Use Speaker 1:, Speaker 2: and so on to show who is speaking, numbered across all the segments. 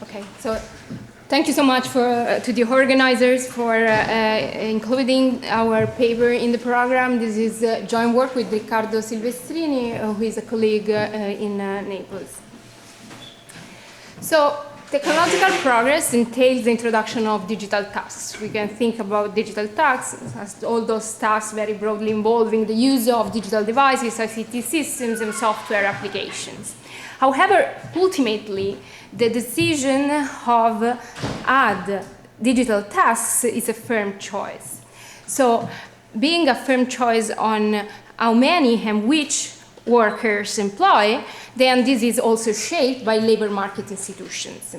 Speaker 1: Okay, so thank you so much to the organizers for including our paper in the program. This is joint work with Riccardo Silvestrini, who is a colleague in Naples. So technological progress entails the introduction of digital tasks. We can think about digital tasks as all those tasks very broadly involving the use of digital devices, ICT systems, and software applications. However, ultimately, the decision of add digital tasks is a firm choice. So being a firm choice on how many and which workers employ, then this is also shaped by labor market institutions.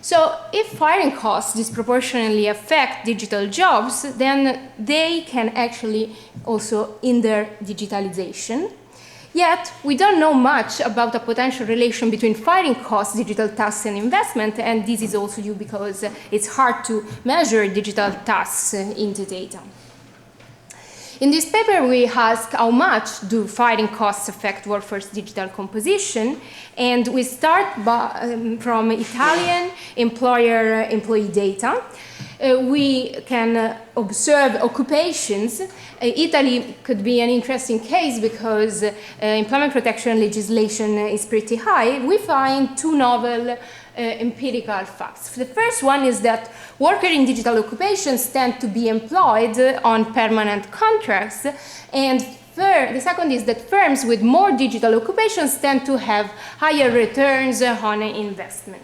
Speaker 1: So if firing costs disproportionately affect digital jobs, then they can actually also hinder digitalization. Yet, we don't know much about the potential relation between firing costs, digital tasks, and investment, and this is also due because it's hard to measure digital tasks in the data. In this paper, we ask how much do firing costs affect workforce digital composition, and we start from Italian employer-employee data. We can observe occupations. Italy could be an interesting case because employment protection legislation is pretty high. We find two novel empirical facts. The first one is that workers in digital occupations tend to be employed on permanent contracts, and the second is that firms with more digital occupations tend to have higher returns on investment.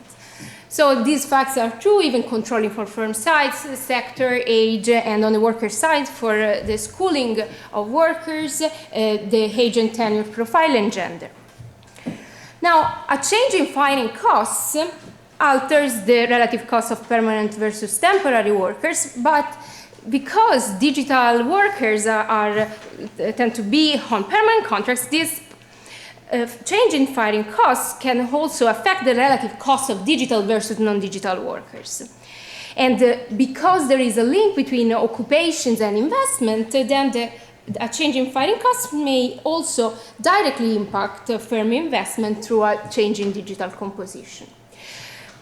Speaker 1: So these facts are true, even controlling for firm size, sector, age, and on the worker side for the schooling of workers, the age and tenure profile, and gender. Now, a change in firing costs alters the relative cost of permanent versus temporary workers, but because digital workers tend to be on permanent contracts, this change in firing costs can also affect the relative cost of digital versus non-digital workers. And because there is a link between occupations and investment, then a change in firing costs may also directly impact firm investment through a change in digital composition.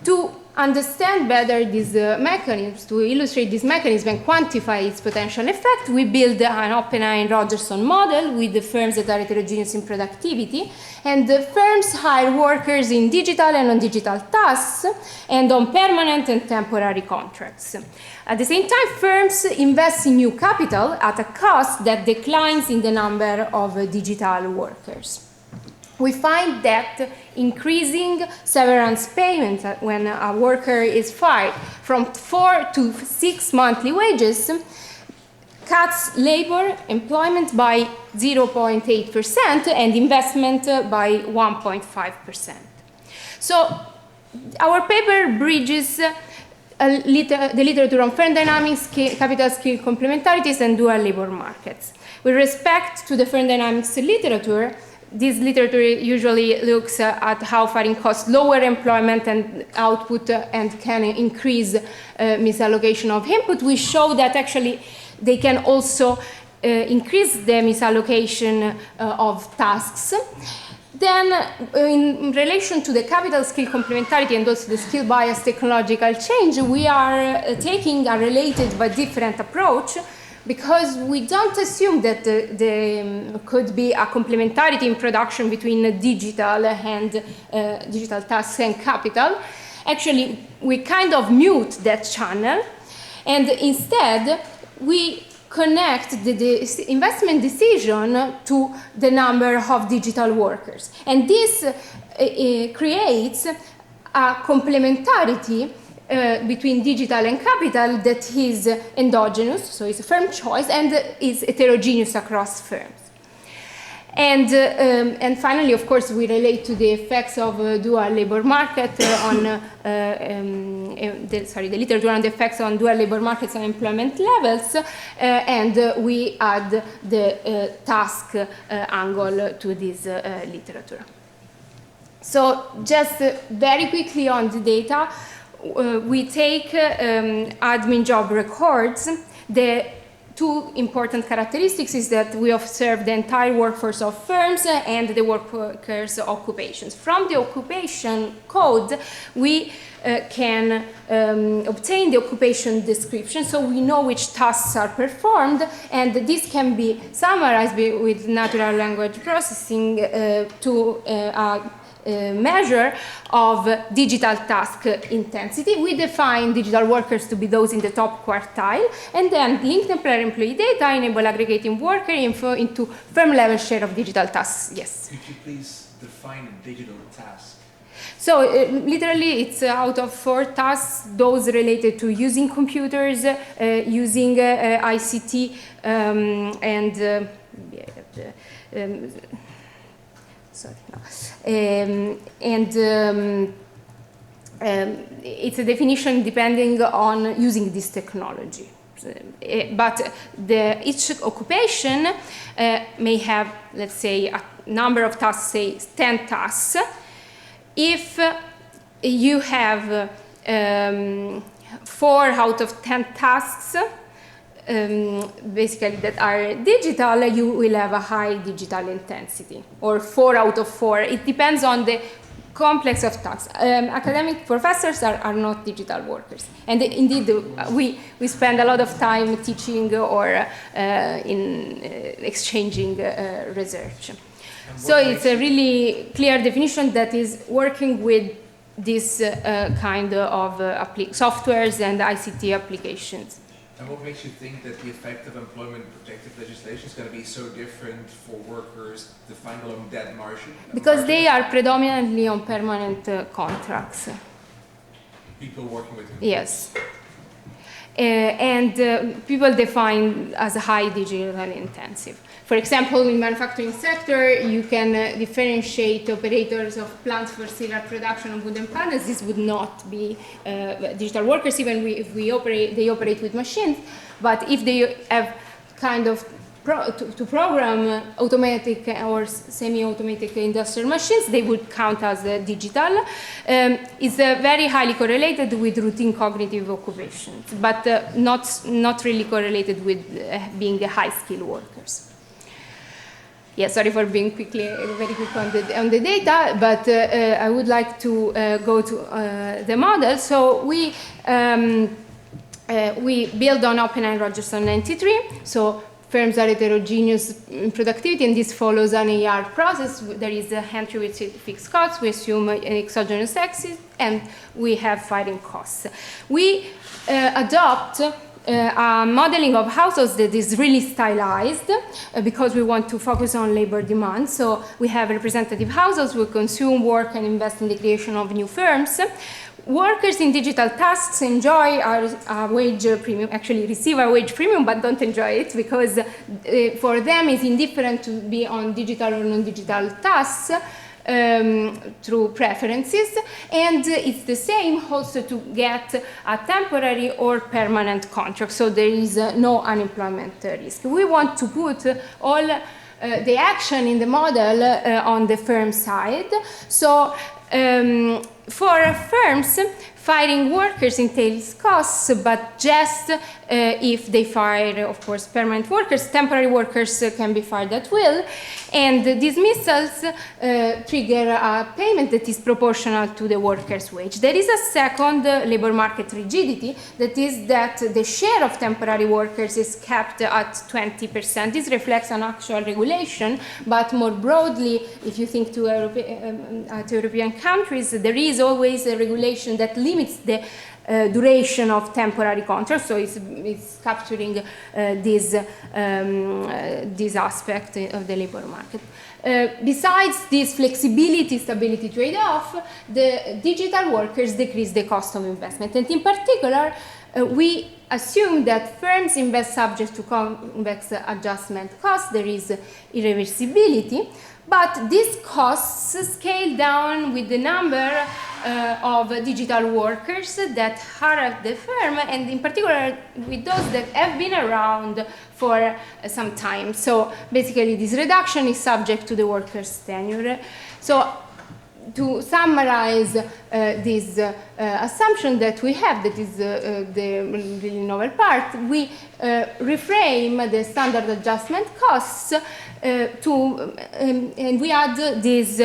Speaker 1: To understand better these mechanisms, to illustrate this mechanism and quantify its potential effect, we build an Oppenheim-Rogerson model with the firms that are heterogeneous in productivity, and the firms hire workers in digital and non-digital tasks and on permanent and temporary contracts. At the same time, firms invest in new capital at a cost that declines in the number of digital workers. We find that increasing severance payments when a worker is fired from 4 to 6 monthly wages cuts labor employment by 0.8% and investment by 1.5%. So our paper bridges the literature on firm dynamics, capital skill complementarities, and dual labor markets. With respect to the firm dynamics literature, this literature usually looks at how firing costs lower employment and output and can increase misallocation of input. We show that actually they can also increase the misallocation of tasks. Then, in relation to the capital skill complementarity and also the skill bias technological change, we are taking a related but different approach, because we don't assume that there could be a complementarity in production between digital and digital tasks and capital. Actually, we kind of mute that channel, and instead we connect the investment decision to the number of digital workers. And this creates a complementarity between digital and capital that is endogenous, so it's a firm choice, and is heterogeneous across firms. And finally, of course, we relate to the effects of dual labor market on the literature on the effects on dual labor markets on employment levels, and we add the task angle to this literature. So just very quickly on the data, we take admin job records. The two important characteristics is that we observe the entire workforce of firms and the workers' occupations. From the occupation code, we can obtain the occupation description, so we know which tasks are performed, and this can be summarized with natural language processing to measure of digital task intensity. We define digital workers to be those in the top quartile, and then linked employer employee data enable aggregating worker info into firm level share of digital tasks. Yes?
Speaker 2: Could you please define a digital task?
Speaker 1: So literally it's out of 4 tasks, those related to using computers, using ICT, it's a definition depending on using this technology. But each occupation may have, let's say, a number of tasks, say 10 tasks. If you have 4 out of 10 tasks, basically that are digital, you will have a high digital intensity, or 4 out of 4. It depends on the complex of tasks. Academic professors are not digital workers, and indeed we spend a lot of time teaching or in exchanging research. So it's a really clear definition that is working with this kind of softwares and ICT applications.
Speaker 2: And what makes you think that the effect of employment protective legislation is going to be so different for workers defined along that margin?
Speaker 1: Because they are predominantly on permanent contracts.
Speaker 2: People working with computers.
Speaker 1: Yes. And people defined as high digital intensive. For example, in manufacturing sector, you can differentiate operators of plants for serial production of wooden panels. This would not be digital workers, even if they operate with machines. But if they have kind of to program automatic or semi-automatic industrial machines, they would count as digital. It's very highly correlated with routine cognitive occupations, but not really correlated with being high-skilled workers. Yeah, sorry for being very quick on the data, but I would like to go to the model. So we build on OpenAI Rogerson 93. So firms are heterogeneous in productivity, and this follows an AR process. There is a entry with fixed costs. We assume an exogenous exit, and we have firing costs. We adopt a modeling of households that is really stylized because we want to focus on labor demand. So we have representative households who consume, work, and invest in the creation of new firms. Workers in digital tasks enjoy a wage premium, actually receive a wage premium, but don't enjoy it because for them it's indifferent to be on digital or non-digital tasks through preferences, and it's the same also to get a temporary or permanent contract, so there is no unemployment risk. We want to put all the action in the model on the firm side. So for firms, firing workers entails costs, but just if they fire, of course, permanent workers. Temporary workers can be fired at will, and dismissals trigger a payment that is proportional to the worker's wage. There is a second labor market rigidity, that is that the share of temporary workers is capped at 20%. This reflects an actual regulation, but more broadly, if you think to European countries, there is always a regulation that limits the duration of temporary contracts, so it's capturing this aspect of the labor market. Besides this flexibility-stability trade-off, the digital workers decrease the cost of investment, and in particular, we assume that firms invest subject to convex adjustment costs. There is irreversibility, but these costs scale down with the number of digital workers that are at the firm, and in particular with those that have been around for some time. So basically this reduction is subject to the worker's tenure. So to summarize this assumption that we have, that is the really novel part, we reframe the standard adjustment costs and we add this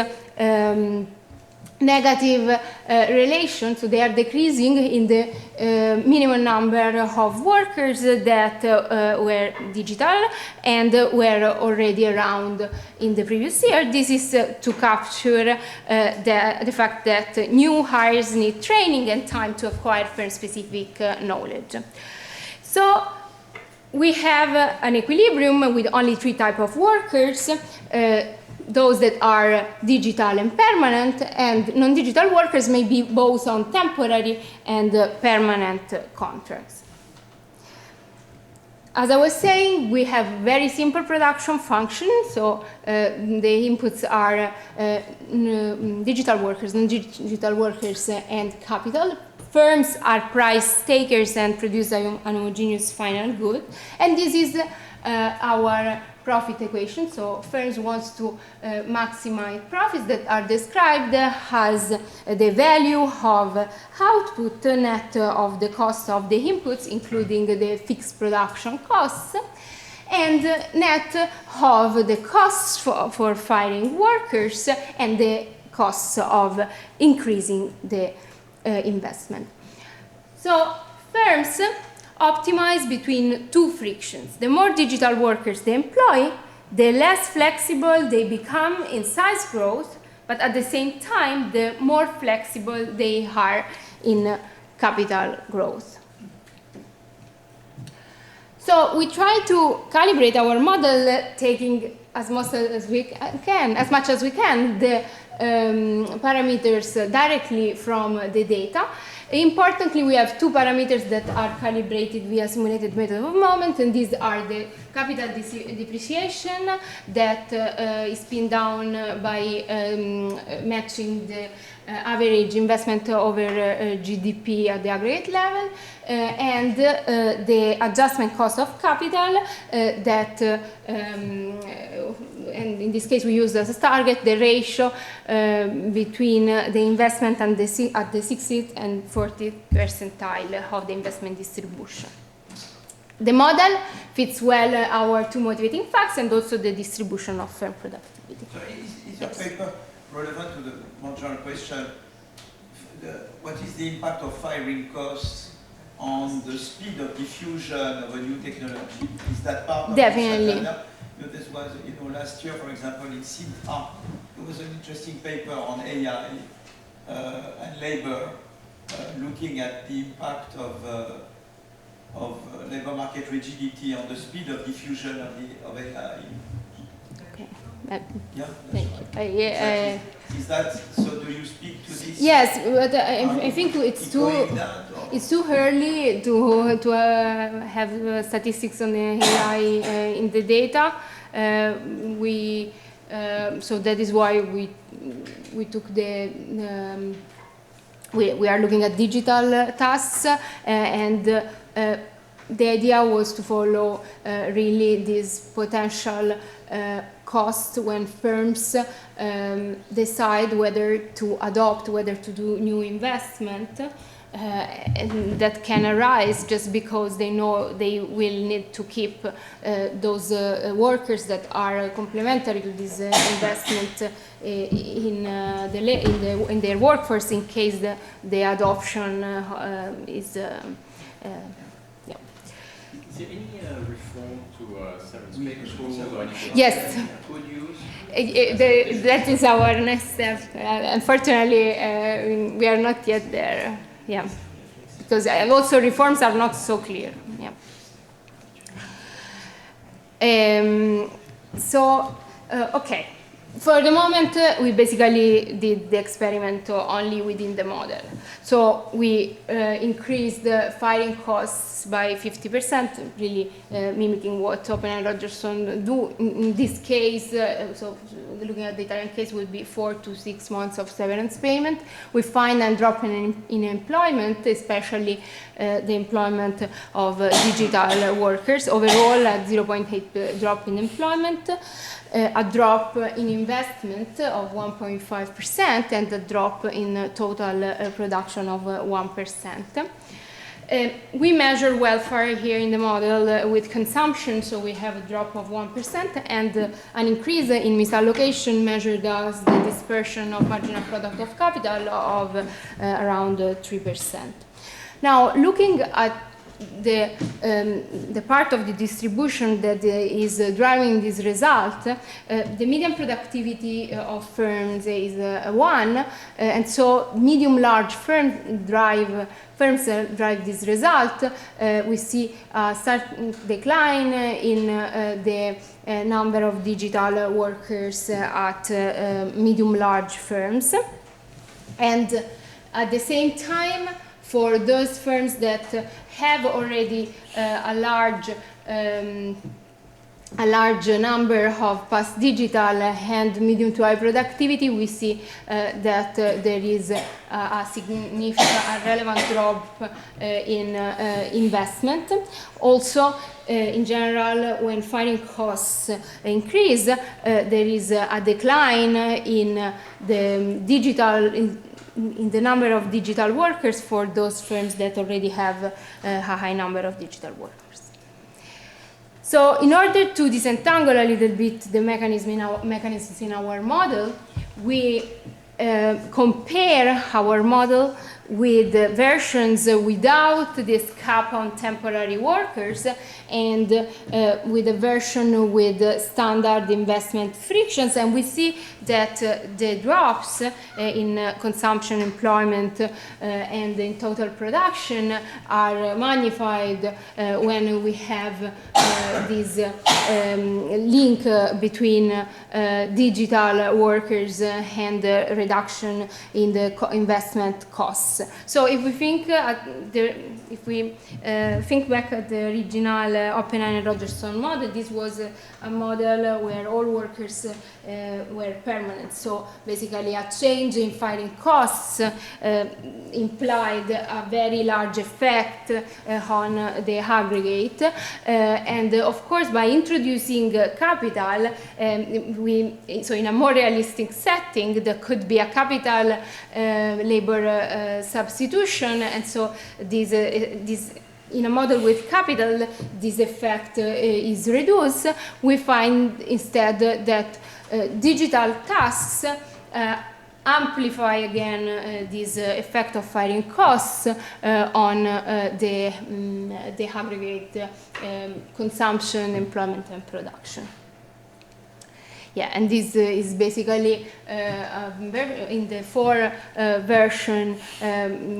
Speaker 1: negative relation, so they are decreasing in the minimum number of workers that were digital and were already around in the previous year. This is to capture the fact that new hires need training and time to acquire firm-specific knowledge. So we have an equilibrium with only 3 types of workers. Those that are digital and permanent, and non-digital workers may be both on temporary and permanent contracts. As I was saying, we have very simple production function, so the inputs are digital workers, non-digital workers, and capital. Firms are price takers and produce an homogeneous final good, and this is our profit equation. So firms want to maximize profits that are described as the value of output net of the cost of the inputs, including the fixed production costs, and net of the costs for firing workers and the costs of increasing the investment. So firms optimize between 2 frictions. The more digital workers they employ, the less flexible they become in size growth, but at the same time, the more flexible they are in capital growth. So we try to calibrate our model, taking as much as we can, the parameters directly from the data. Importantly, we have 2 parameters that are calibrated via simulated method of moment, and these are the capital depreciation that is pinned down by matching the average investment over GDP at the aggregate level, and the adjustment cost of capital that, and in this case we use as a target the ratio between the investment and at the 60th and 40th percentile of the investment distribution. The model fits well our 2 motivating facts and also the distribution of firm productivity.
Speaker 3: So is your paper relevant to the more general question, what is the impact of firing costs on the speed of diffusion of a new technology? Is that part of
Speaker 1: Definitely.
Speaker 3: This was, last year, for example, in CEPR, there was an interesting paper on AI and labor, looking at the impact of labor market rigidity on the speed of diffusion of AI.
Speaker 1: Okay.
Speaker 3: Yeah,
Speaker 1: Thank you.
Speaker 3: exactly. Is that, so do you speak to this?
Speaker 1: Yes, but I think it's too early to have statistics on the AI in the data. So that is why we took we are looking at digital tasks, and the idea was to follow really this potential cost when firms decide whether to adopt, whether to do new investment, and that can arise just because they know they will need to keep those workers that are complementary to this investment in their workforce in case the adoption is.
Speaker 4: Is there any reform to severance pay schools or anything?
Speaker 1: Yes.
Speaker 4: Could use?
Speaker 1: That is our next step. Unfortunately, we are not yet there. Yeah, because also reforms are not so clear. Yeah. Okay. For the moment, we basically did the experiment only within the model. So we increased the firing costs by 50%, really mimicking what Open and Rogerson do. In this case, so looking at the Italian case, would be 4 to 6 months of severance payment. We find a drop in employment, especially the employment of digital workers. Overall, a 0.8 drop in employment. A drop in investment of 1.5% and a drop in total production of 1%. We measure welfare here in the model with consumption, so we have a drop of 1% and an increase in misallocation measured as the dispersion of marginal product of capital of around 3%. Now, looking at the part of the distribution that is driving this result, the median productivity of firms is 1, and so medium-large firms drive this result. We see a certain decline in the number of digital workers at medium-large firms, and at the same time, for those firms that have already a large number of past digital and medium to high productivity, we see that there is a significant, relevant drop in investment. Also, in general, when firing costs increase, there is a decline in the digital in the number of digital workers for those firms that already have a high number of digital workers. So in order to disentangle a little bit the mechanisms in our model, we compare our model with versions without this cap on temporary workers and with a version with standard investment frictions, and we see that the drops in consumption, employment, and in total production are magnified when we have this link between digital workers and reduction in the investment costs. So if we think think back at the original Open and Rogerson model, this was a model where all workers were permanent. So basically, a change in firing costs implied a very large effect on the aggregate, and of course, by introducing capital, so in a more realistic setting, there could be a capital labor substitution, and so this in a model with capital, this effect is reduced. We find instead that digital tasks amplify again this effect of firing costs on the aggregate consumption, employment, and production. Yeah, and this is basically in the 4 version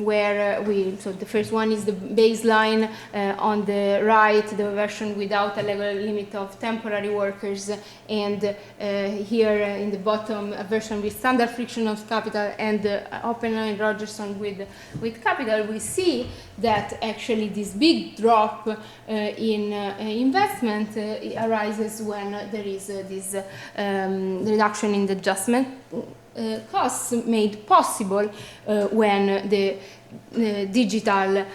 Speaker 1: where so the first one is the baseline on the right, the version without a legal limit of temporary workers, and here in the bottom, a version with standard friction of capital, and Open and Rogerson with capital. We see that actually this big drop in investment arises when there is this reduction in the adjustment costs made possible when the digital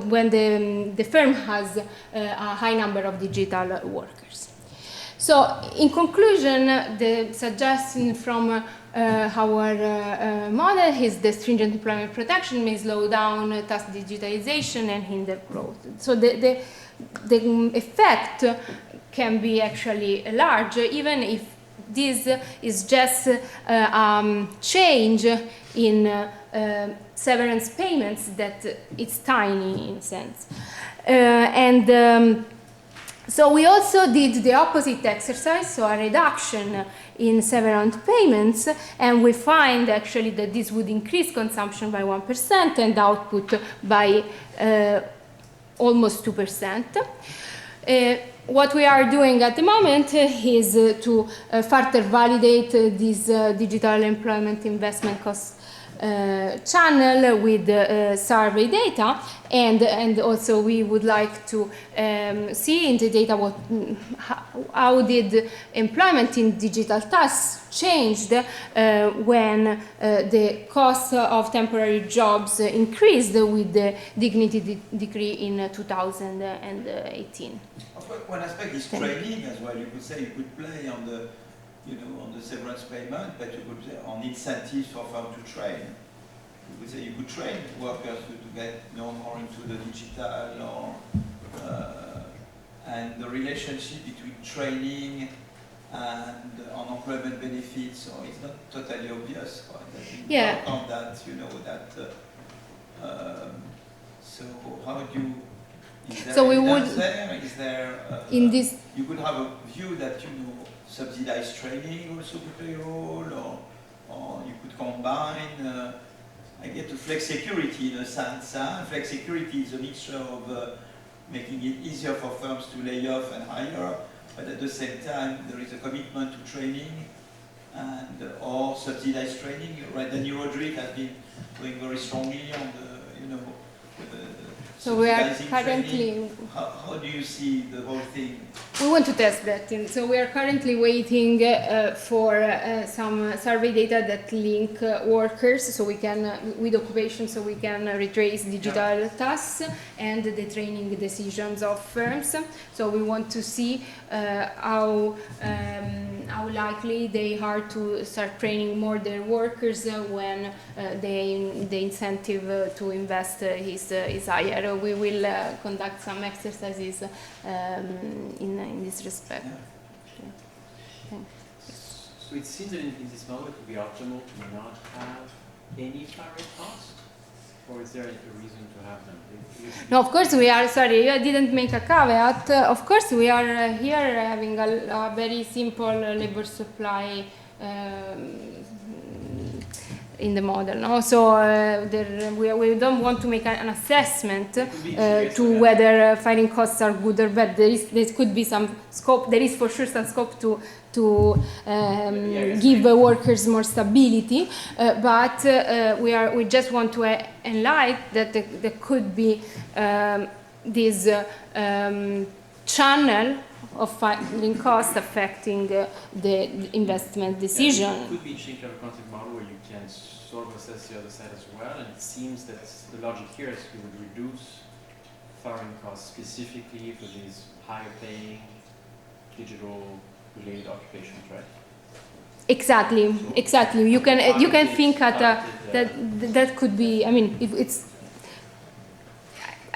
Speaker 1: when the firm has a high number of digital workers. So in conclusion, the suggestion from our model is the stringent employment protection may slow down task digitalization and hinder growth. So the effect can be actually large, even if this is just a change in severance payments that it's tiny in a sense. So we also did the opposite exercise, so a reduction in severance payments, and we find actually that this would increase consumption by 1% and output by almost 2%. What we are doing at the moment is to further validate this digital employment investment cost channel with survey data, and also we would like to see in the data how did employment in digital tasks changed when the cost of temporary jobs increased with the dignity decree in 2018.
Speaker 3: One aspect is training as well. You could say you could play on the, on the severance payment, but you could say on incentives for firms to train. You could say you could train workers to get more into the digital, and the relationship between training and unemployment benefits. So it's not totally obvious. Right?
Speaker 1: Yeah.
Speaker 3: On that, so how do you? Is there
Speaker 1: So we would,
Speaker 3: is there
Speaker 1: in this,
Speaker 3: you could have a view that subsidized training also could play a role, or you could combine. I get to flex security in a sense. Flex security is a mixture of making it easier for firms to lay off and hire, but at the same time there is a commitment to training and or subsidized training. Right, and Roderick has been going very strongly on the
Speaker 1: so we are
Speaker 3: subsidizing
Speaker 1: currently.
Speaker 3: training. How do you see the whole thing?
Speaker 1: We want to test that, and so we are currently waiting for some survey data that link workers, so we can with occupation, so we can retrace digital tasks and the training decisions of firms. So we want to see how likely they are to start training more their workers when the incentive to invest is higher. We will conduct some exercises in this respect.
Speaker 4: Yeah. So it seems that in this moment it would be optimal to not have any firing costs, or is there a reason to have them?
Speaker 1: No, of course we are, sorry, I didn't make a caveat. Of course we are here having a very simple labor supply in the model, no? So we don't want to make an assessment to whether firing costs are good or bad. There could be some scope. There is for sure some scope to give workers more stability, but we just want to enlighten that there could be this channel of firing costs affecting the investment decision.
Speaker 4: Yeah, it could be interesting to have a concept model where you can sort of assess the other side as well, and it seems that the logic here is you would reduce firing costs specifically for these higher paying digital related occupations, right?
Speaker 1: Exactly,
Speaker 4: So
Speaker 1: exactly. You can think at that could be. I mean, it's.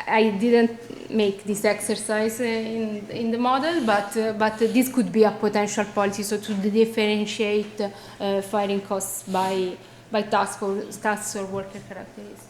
Speaker 1: I didn't make this exercise in the model, but this could be a potential policy. So to differentiate firing costs by task or worker characteristics.